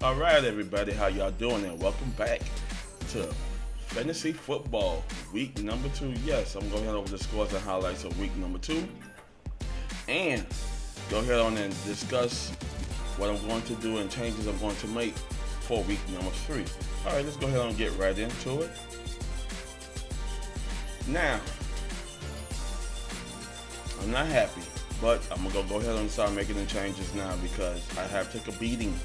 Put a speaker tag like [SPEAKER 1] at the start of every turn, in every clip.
[SPEAKER 1] All right, everybody, how y'all doing? And welcome back to Fantasy Football, week number 2. Yes, I'm going to head over the scores and highlights of week number 2. And go ahead on and discuss what I'm going to do and changes I'm going to make for week number 3. All right, let's go ahead and get right into it. Now, I'm not happy, but I'm going to go ahead and start making the changes now because I have took a beating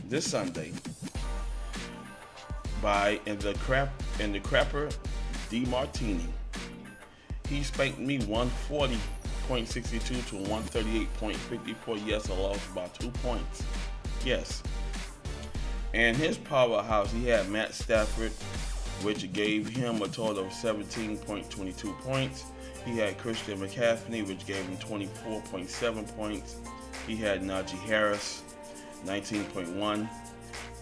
[SPEAKER 1] this Sunday, by in the crapper DeMartini. He spanked me 140.62 to 138.54. Yes, I lost by 2 points. Yes. And his powerhouse, he had Matt Stafford, which gave him a total of 17.22 points. He had Christian McCaffrey, which gave him 24.7 points. He had Najee Harris, 19.1.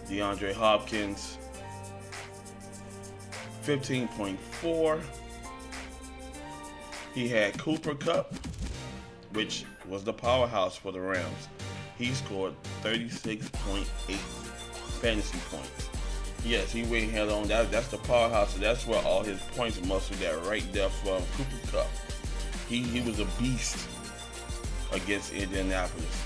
[SPEAKER 1] DeAndre Hopkins, 15.4. He had Cooper Kupp, which was the powerhouse for the Rams. He scored 36.8 fantasy points. Yes, he went ahead on that. That's the powerhouse. So that's where all his points muscle that right there from Cooper Kupp. He was a beast against Indianapolis.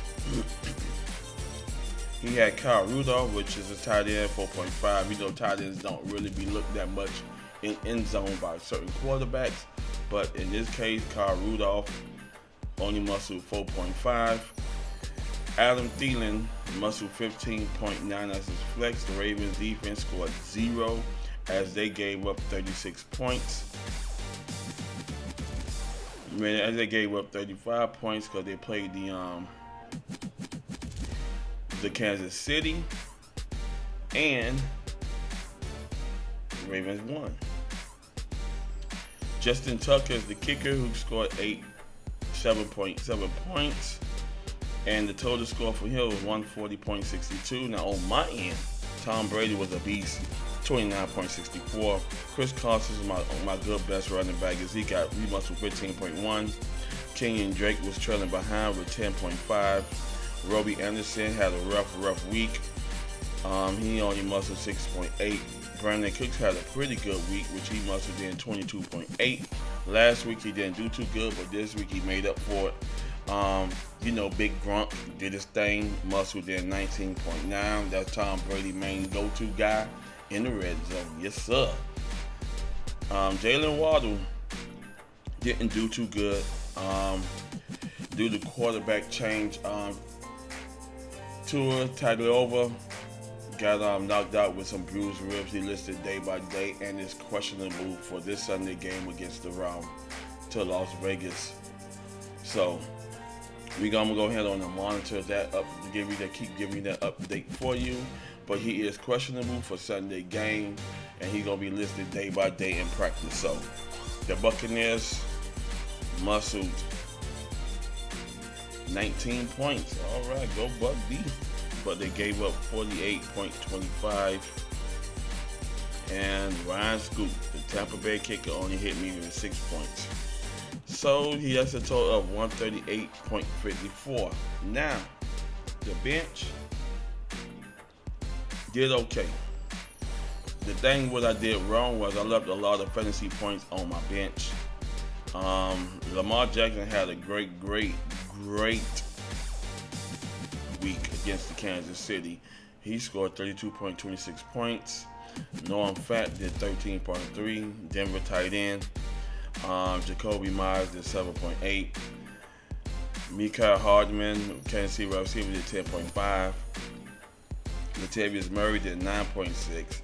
[SPEAKER 1] He had Kyle Rudolph, which is a tight end, 4.5. You know, tight ends don't really be looked that much in end zone by certain quarterbacks. But in this case, Kyle Rudolph only muscled 4.5. Adam Thielen muscled 15.9 as his flex. The Ravens defense scored 0 as they gave up 36 points. As they gave up 35 points because they played the Kansas City, and the Ravens won. Justin Tucker is the kicker who scored 7.7 points, and the total score for him was 140.62. Now on my end, Tom Brady was a beast, 29.64. Chris Carson is my good best running back as he muscled 15.1. Keon Drake was trailing behind with 10.5. Robbie Anderson had a rough week. He only muscled 6.8. Brandon Cooks had a pretty good week, which he muscled in 22.8. Last week he didn't do too good, but this week he made up for it. Big Grunt did his thing, muscled in 19.9. That's Tom Brady's main go-to guy in the red zone. Yes, sir. Jalen Waddle didn't do too good due to quarterback change. Tua Tagovailoa got knocked out with some bruised ribs. He listed day by day and is questionable for this Sunday game against the to Las Vegas. So we're gonna go ahead on and monitor that up to keep giving you that update for you. But he is questionable for Sunday game, and he's gonna be listed day by day in practice. So the Buccaneers muscled 19 points. All right, go Buck D. But they gave up 48.25. And Ryan Scoop, the Tampa Bay kicker, only hit me with 6 points. So he has a total of 138.54. Now, the bench did okay. The thing what I did wrong was I left a lot of fantasy points on my bench. Lamar Jackson had a great week against the Kansas City. He scored 32.26 points. Noam Fat did 13.3. Denver tight end. Jacoby Myers did 7.8. Micah Hardman, Kansas City wide receiver, did 10.5. Latavius Murray did 9.6.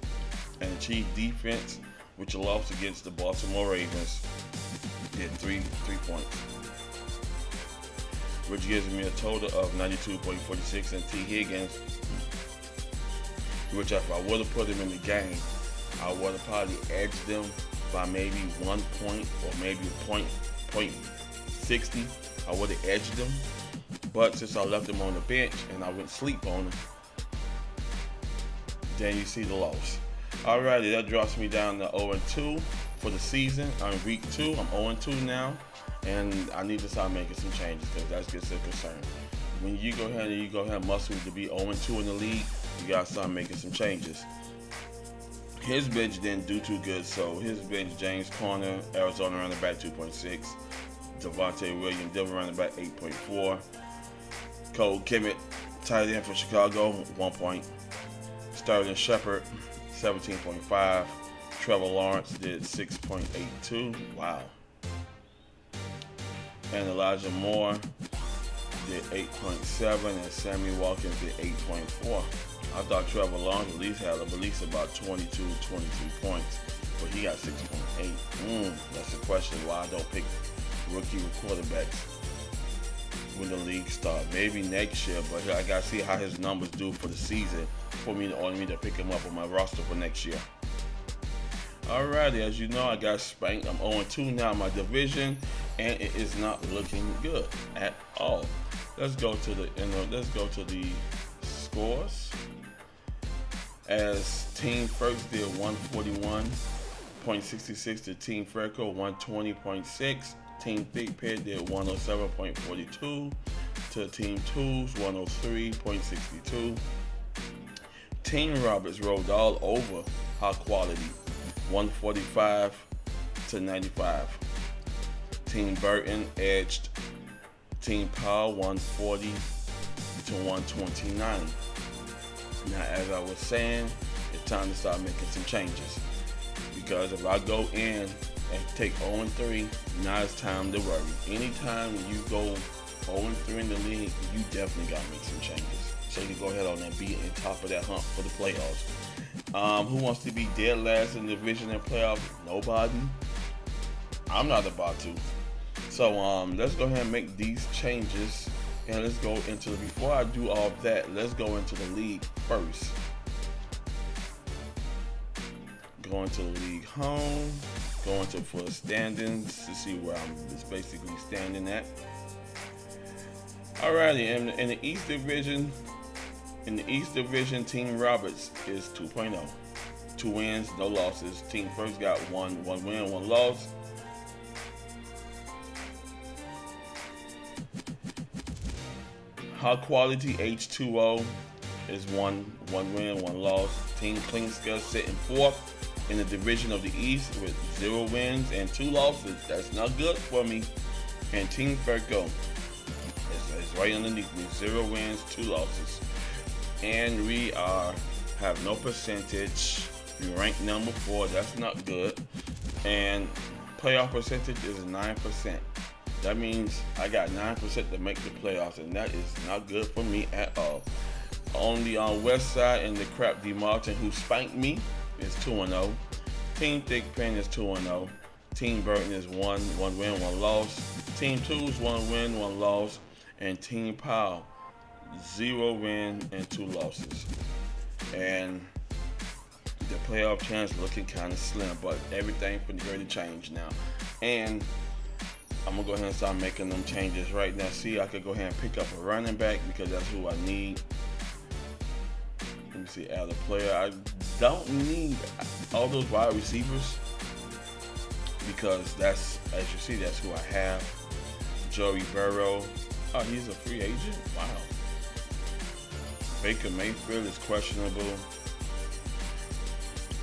[SPEAKER 1] And the Chiefs defense, which lost against the Baltimore Ravens, did 3 points, which gives me a total of 92.46. And T. Higgins, which if I would have put him in the game, I would have probably edged them by maybe 1 point or maybe point 60. I would have edged them. But since I left him on the bench and I went sleep on him, then you see the loss. Alrighty, that drops me down to 0-2 for the season. On week 2, I'm 0-2 now, and I need to start making some changes because that's just a concern. When you go ahead and muscle to be 0-2 in the league, you gotta start making some changes. His bench didn't do too good, so his bench: James Conner, Arizona running back 2.6, Devontae Williams, Denver running back 8.4, Cole Kmet, tight end for Chicago, 1 point, Sterling Shepard, 17.5, Trevor Lawrence did 6.82. Wow. And Elijah Moore did 8.7, and Sammy Watkins did 8.4. I thought Trevor Lawrence at least about 22 points, but he got 6.8. That's the question why I don't pick rookie quarterbacks when the league starts. Maybe next year, but I gotta see how his numbers do for the season for me to pick him up on my roster for next year. Alrighty, as you know, I got spanked. I'm 0-2 now in my division, and it is not looking good at all. Let's go to the scores. As Team First did 141.66 to Team Freco 120.6. Team Thick Pit did 107.42 to Team Tools 103.62. Team Roberts rolled all over High Quality 145 to 95. Team Burton edged Team Powell 140 to 129. Now, as I was saying, it's time to start making some changes. Because if I go in and take 0-3, now it's time to worry. Anytime when you go 0-3 in the league, you definitely got to make some changes. So you can go ahead on and be on top of that hump for the playoffs. Who wants to be dead last in the division and playoffs? Nobody. I'm not about to. So let's go ahead and make these changes. And let's go into before I do all of that, let's go into the league first. Go into the league home, go into for the standings to see where I'm just basically standing at. Alrighty, in the East Division, Team Roberts is 2.0. 2 wins, no losses. Team First got one win, 1 loss. High Quality H2O is 1 win, 1 loss. Team Clean Scale sitting 4th in the division of the East with 0 wins and 2 losses. That's not good for me. And Team Ferco is right underneath me, 0 wins, 2 losses. And we have no percentage. We rank number 4. That's not good. And playoff percentage is 9%. That means I got 9% to make the playoffs, and that is not good for me at all. On the west side, in the crap D. Martin, who spanked me, is 2-0. Team Thick Pen is 2-0. Team Burton is 1 win, 1 loss. Team Tools 1 win, 1 loss. And Team Powell 0 win and 2 losses. And the playoff chance looking kind of slim, but everything for the greater change now. And I'm going to go ahead and start making them changes right now. See, I could go ahead and pick up a running back because that's who I need. Let me see, add a player. I don't need all those wide receivers because that's, as you see, that's who I have. Joey Burrow. Oh, he's a free agent? Wow. Baker Mayfield is questionable.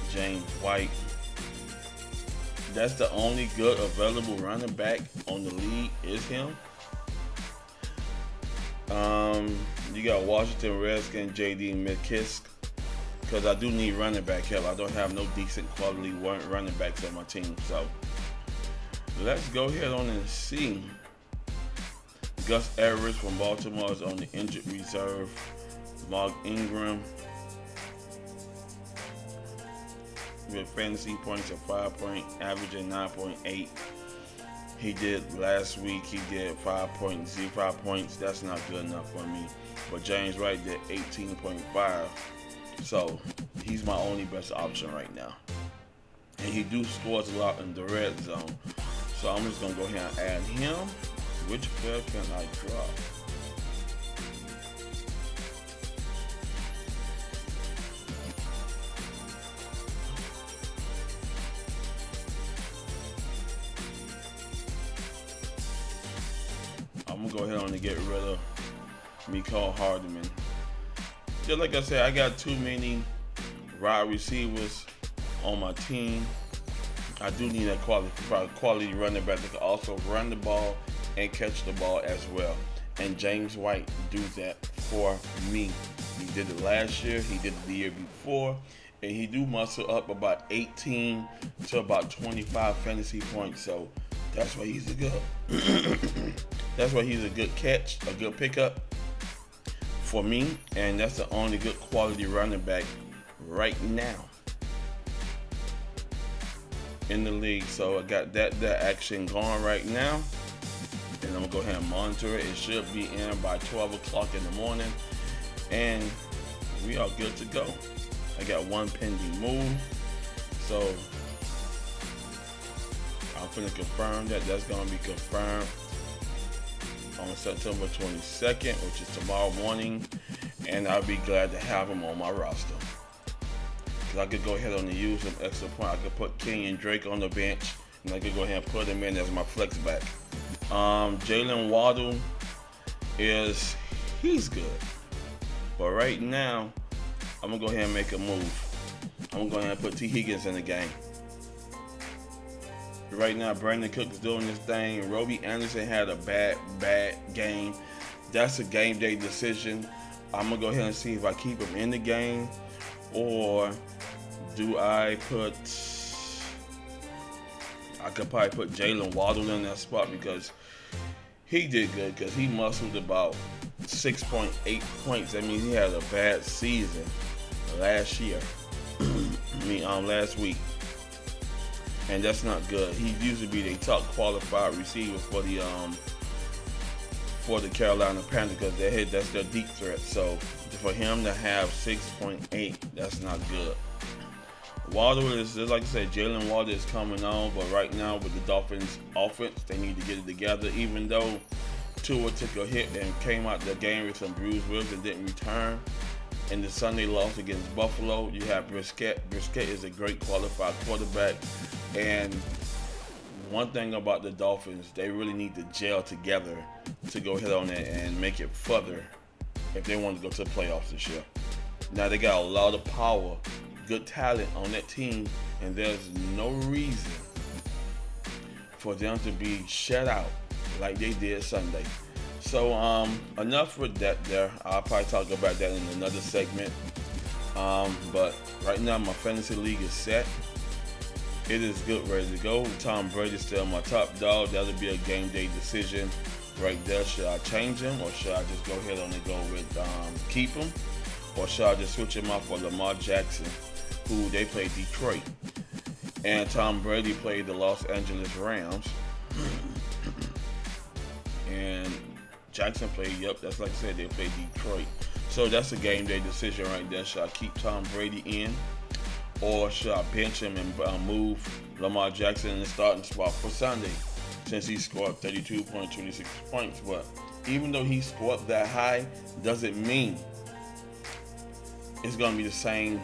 [SPEAKER 1] James White. That's the only good available running back on the league is him. You got Washington Redskins, J.D. McKissick, because I do need running back help. I don't have no decent quality running backs on my team. So let's go ahead on and see. Gus Edwards from Baltimore is on the injured reserve. Mark Ingram with fantasy points of 5 point, averaging 9.8. He did last week, he did 5.05 points. That's not good enough for me. But James Wright did 18.5. So he's my only best option right now. And he do scores a lot in the red zone. So I'm just gonna go ahead and add him. Which player can I drop? go ahead on and get rid of Mecole Hardman. Just like I said, I got too many wide receivers on my team. I do need a quality running back that can also run the ball and catch the ball as well. And James White do that for me. He did it last year, he did it the year before, and he do muscle up about 18 to about 25 fantasy points. So that's why he's a good that's why he's a good catch, a good pickup for me, and that's the only good quality running back right now in the league. So I got that action going right now, and I'm gonna go ahead and monitor it. It should be in by 12 o'clock in the morning, and we are good to go. I got one pending move, so I'm gonna confirm that that's gonna be confirmed on September 22nd, which is tomorrow morning, and I'll be glad to have him on my roster. Cause I could go ahead and use some extra point. I could put Keon Drake on the bench, and I could go ahead and put him in as my flex back. Jalen Waddle he's good, but right now I'm gonna go ahead and make a move. I'm gonna go ahead and put T. Higgins in the game. Right now, Brandon Cook is doing this thing. Robbie Anderson had a bad game. That's a game day decision. I'm gonna go ahead and see if I keep him in the game, or do I could probably put Jalen Waddle in that spot, because he did good, because he muscled about 6.8 points. I mean, he had a bad season last year. Last week. And that's not good. He used to be the top qualified receiver for the Carolina Panthers, because that's their deep threat. So for him to have 6.8, that's not good. Waddle is, just like I said, Jalen Waddle is coming on, but right now with the Dolphins offense, they need to get it together. Even though Tua took a hit and came out the game with some bruised ribs and didn't return. In the Sunday loss against Buffalo, you have Brisket. Brisket is a great qualified quarterback. And one thing about the Dolphins, they really need to gel together to go ahead on it and make it further if they want to go to the playoffs this year. Now, they got a lot of power, good talent on that team, and there's no reason for them to be shut out like they did Sunday. So enough with that there. I'll probably talk about that in another segment. But right now my fantasy league is set. It is good, ready to go. Tom Brady is still my top dog. That'll be a game day decision right there. Should I change him, or should I just go ahead and go with keep him, or should I just switch him out for Lamar Jackson, who they play Detroit, and Tom Brady played the Los Angeles Rams, and Jackson played, that's like I said, they played Detroit. So that's a game day decision right there. Should I keep Tom Brady in, or should I bench him and move Lamar Jackson in the starting spot for Sunday, since he scored 32.26 points? But even though he scored that high, doesn't mean it's going to be the same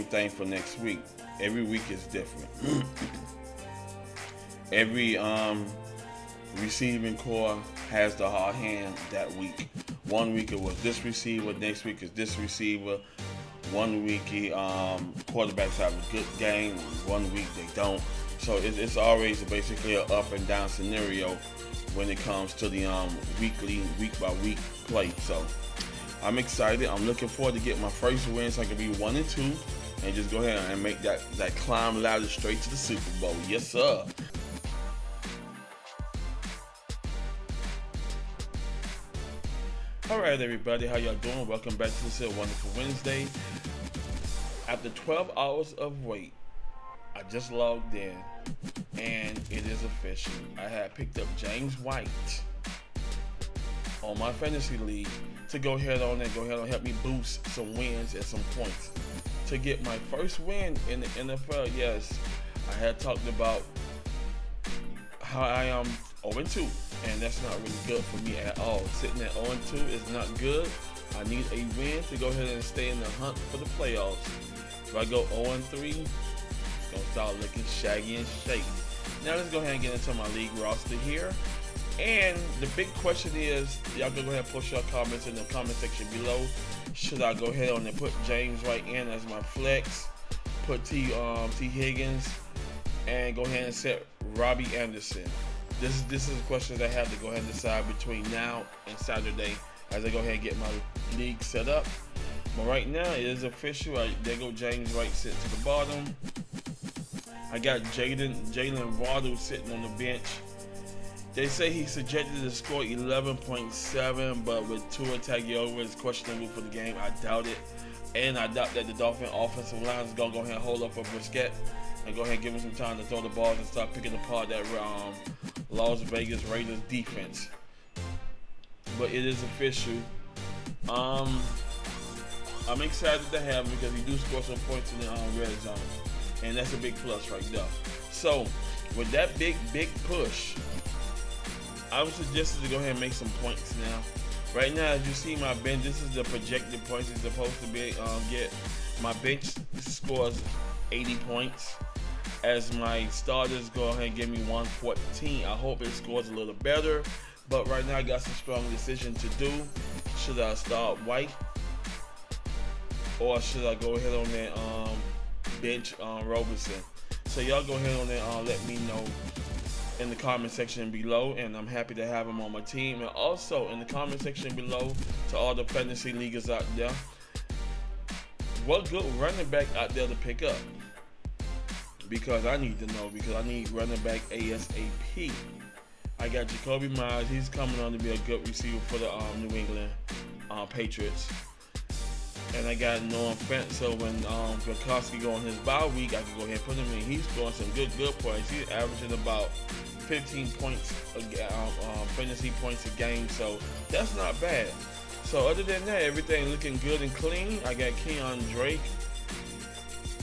[SPEAKER 1] thing for next week. Every week is different. Every receiving core has the hard hand that week. One week it was this receiver, next week is this receiver. One week quarterbacks have a good game, one week they don't. So it's always basically an up and down scenario when it comes to the week by week play. So I'm excited. I'm looking forward to get my first win, so I can be 1-2 and just go ahead and make that climb ladder straight to the Super Bowl. Yes, sir. All right, everybody, how y'all doing? Welcome back to this wonderful Wednesday. After 12 hours of wait, I just logged in, and it is official. I had picked up James White on my fantasy league to go ahead and help me boost some wins and some points to get my first win in the NFL. Yes, I had talked about how I am 0-2. And that's not really good for me at all. Sitting at 0-2 is not good. I need a win to go ahead and stay in the hunt for the playoffs. If I go 0-3, it's going to start looking shaggy and shaky. Now let's go ahead and get into my league roster here. And the big question is, y'all go ahead and post your comments in the comment section below. Should I go ahead on and put James White in as my flex, put T Higgins, and go ahead and set Robbie Anderson? This is a question that I have to go ahead and decide between now and Saturday as I go ahead and get my league set up. But right now it is official. There go James White sitting to the bottom. I got Jalen Waddle sitting on the bench. They say he's projected to score 11.7, but with Tua Tagovailoa is questionable for the game. I doubt it. And I doubt that the Dolphin offensive line is going to go ahead and hold up a Brisket and go ahead and give him some time to throw the balls and start picking apart that Las Vegas Raiders defense. But it is official. I'm excited to have him because he do score some points in the red zone. And that's a big plus right there. So, with that big push, I would suggest to go ahead and make some points now. Right now, as you see my bench, this is the projected points it's supposed to be get. My bench scores 80 points. As my starters go ahead and give me 114. I hope it scores a little better. But right now, I got some strong decision to do. Should I start White? Or should I go ahead on that bench Robertson? So y'all go ahead on there and let me know in the comment section below, and I'm happy to have him on my team. And also in the comment section below, to all the fantasy leaguers out there, what good running back out there to pick up? Because I need to know, because I need running back ASAP. I got Jacoby Myers. He's coming on to be a good receiver for the New England Patriots. And I got Noah Fent, so when Gronkowski go on his bye week, I can go ahead and put him in. He's scoring some good points. He's averaging about 15 points, fantasy points a game, so that's not bad. So other than that, everything looking good and clean. I got Keon Drake,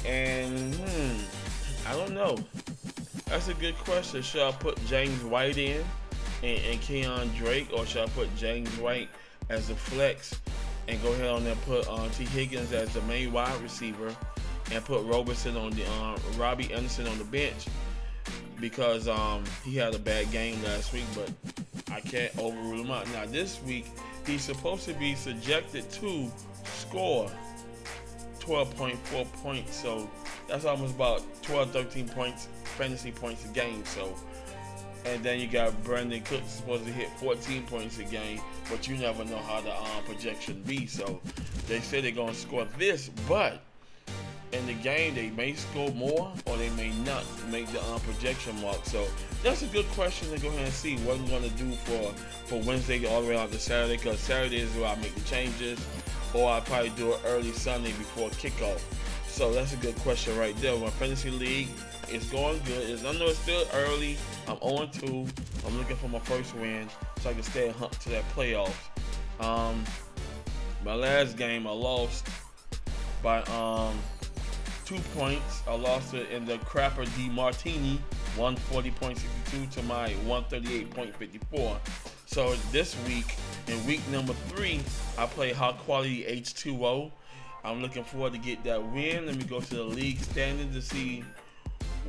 [SPEAKER 1] and I don't know. That's a good question. Should I put James White in and Keon Drake, or should I put James White as a flex and go ahead on there and put T Higgins as the main wide receiver and put Robertson on the Robbie Anderson on the bench, because he had a bad game last week, but I can't overrule him out. Now this week he's supposed to be subjected to score 12.4 points, so that's almost about 13 points, fantasy points a game. So, and then you got Brandon Cooks supposed to hit 14 points a game, but you never know how the projection be. So they say they're gonna score this, but in the game they may score more or they may not make the projection mark. So that's a good question to go ahead and see what I'm gonna do for Wednesday all the way out to Saturday, because Saturday is where I make the changes, or I probably do it early Sunday before kickoff. So that's a good question right there. My fantasy league is going good. I know it's still early. I'm 0-2. I'm looking for my first win so I can stay and hunt to that playoffs. My last game I lost by 2 points. I lost it in the Crapper D Martini, 140.62 to my 138.54. So this week, in week number 3, I play high quality H2O. I'm looking forward to get that win. Let me go to the league standing to see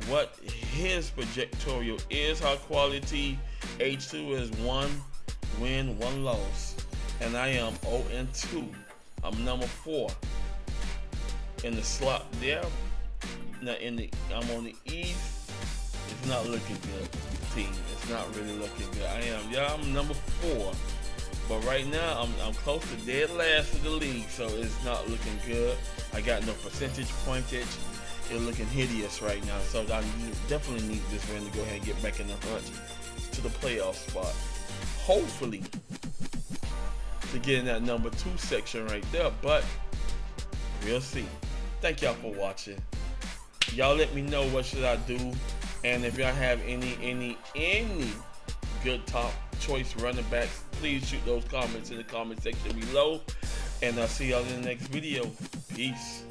[SPEAKER 1] what his projectorial is. High quality H2 is 1 win, 1 loss, and I am 0-2. I'm number 4 in the slot there. Now I'm on the East. It's not looking good, team. It's not really looking good. I'm number 4. But right now, I'm close to dead last of the league, so it's not looking good. I got no percentage pointage. It's looking hideous right now, so I definitely need this win to go ahead and get back in the hunt to the playoff spot. Hopefully, to get in that number 2 section right there, but we'll see. Thank y'all for watching. Y'all let me know what should I do, and if y'all have any good top choice running backs, please shoot those comments in the comment section below, and I'll see y'all in the next video. Peace.